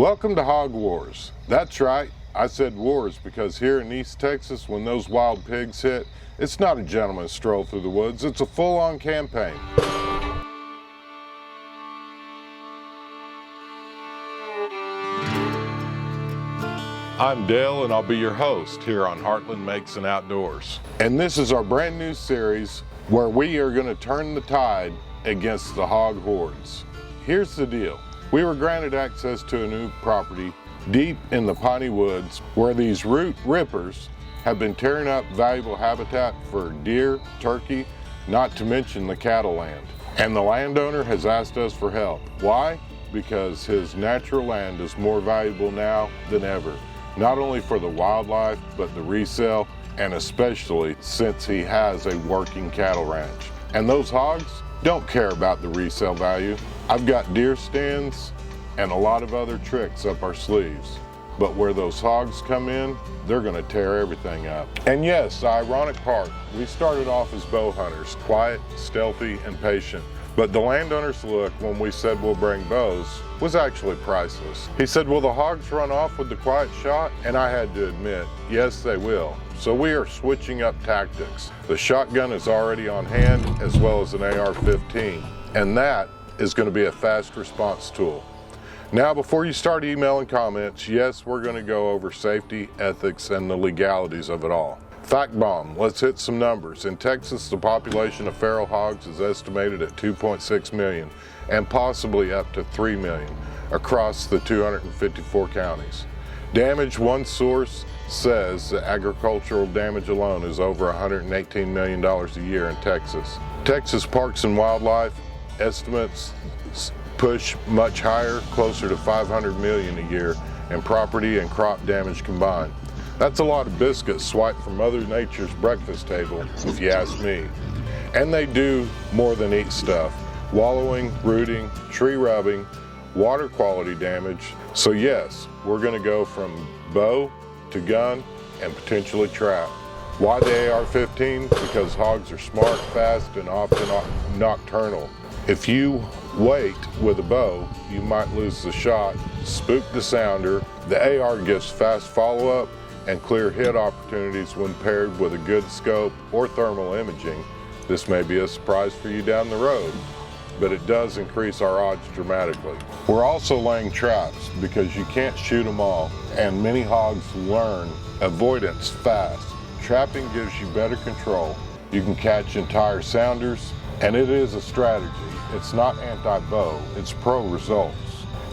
Welcome to Hog Wars. That's right, I said wars because here in East Texas, when those wild pigs hit, it's not a gentleman's stroll through the woods, it's a full-on campaign. I'm Dale and I'll be your host here on Heartland Makes and Outdoors. And this is our brand new series where we are going to turn the tide against the hog hordes. Here's the deal. We were granted access to a new property deep in the piney woods where these root rippers have been tearing up valuable habitat for deer, turkey, not to mention the cattle land. And the landowner has asked us for help. Why? Because his natural land is more valuable now than ever. Not only for the wildlife, but the resale, and especially since he has a working cattle ranch. And those hogs don't care about the resale value. I've got deer stands and a lot of other tricks up our sleeves. But where those hogs come in, they're gonna tear everything up. And yes, the ironic part, we started off as bow hunters, quiet, stealthy, and patient. But the landowner's look when we said we'll bring bows was actually priceless. He said, will the hogs run off with the quiet shot? And I had to admit, yes, they will. So we are switching up tactics. The shotgun is already on hand, as well as an AR-15. And that is going to be a fast response tool. Now, before you start emailing comments, yes, we're going to go over safety, ethics, and the legalities of it all. Fact bomb, let's hit some numbers. In Texas, the population of feral hogs is estimated at 2.6 million and possibly up to 3 million across the 254 counties. Damage, one source says that agricultural damage alone is over $118 million a year in Texas. Texas Parks and Wildlife estimates push much higher, closer to 500 million a year in property and crop damage combined. That's a lot of biscuits swiped from Mother Nature's breakfast table, if you ask me. And they do more than eat stuff. Wallowing, rooting, tree rubbing, water quality damage. So yes, we're gonna go from bow to gun and potentially trap. Why the AR-15? Because hogs are smart, fast, and often nocturnal. If you wait with a bow, you might lose the shot, spook the sounder. The AR gives fast follow-up and clear hit opportunities when paired with a good scope or thermal imaging. This may be a surprise for you down the road, but it does increase our odds dramatically. We're also laying traps because you can't shoot them all, and many hogs learn avoidance fast. Trapping gives you better control. You can catch entire sounders, and it is a strategy. It's not anti-bow, it's pro-results.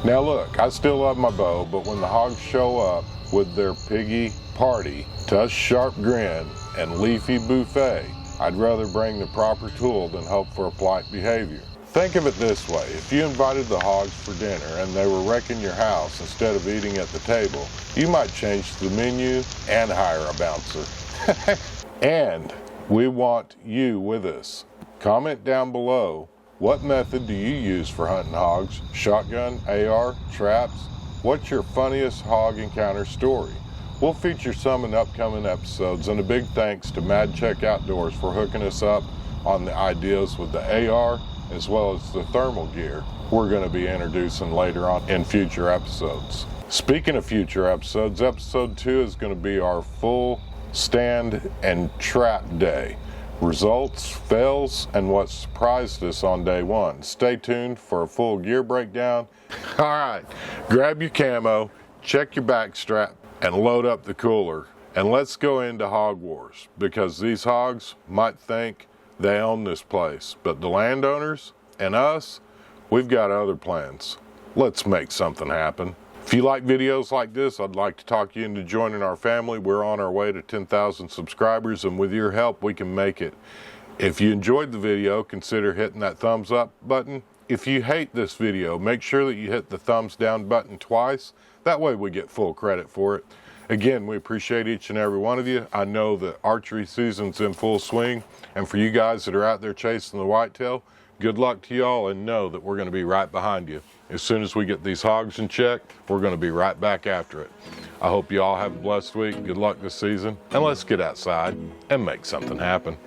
Now look, I still love my bow, but when the hogs show up with their piggy party, tusk sharp grin, and leafy buffet, I'd rather bring the proper tool than hope for a polite behavior. Think of it this way, if you invited the hogs for dinner and they were wrecking your house instead of eating at the table, you might change the menu and hire a bouncer. And we want you with us. Comment down below, what method do you use for hunting hogs? Shotgun, AR, traps? What's your funniest hog encounter story? We'll feature some in upcoming episodes, and a big thanks to Mad Check Outdoors for hooking us up on the ideas with the AR as well as the thermal gear we're going to be introducing later on in future episodes. Speaking of future episodes, episode 2 is going to be our full stand and trap day. Results, fails, and what surprised us on day 1. Stay tuned for a full gear breakdown. All right, grab your camo, check your back strap, and load up the cooler. And let's go into hog wars, because these hogs might think they own this place, but the landowners and us, we've got other plans. Let's make something happen. If you like videos like this, I'd like to talk you into joining our family. We're on our way to 10,000 subscribers, and with your help, we can make it. If you enjoyed the video, consider hitting that thumbs up button. If you hate this video, make sure that you hit the thumbs down button twice. That way we get full credit for it. Again, we appreciate each and every one of you. I know that archery season's in full swing, and for you guys that are out there chasing the whitetail, good luck to y'all, and know that we're going to be right behind you. As soon as we get these hogs in check, we're going to be right back after it. I hope you all have a blessed week. Good luck this season, and let's get outside and make something happen.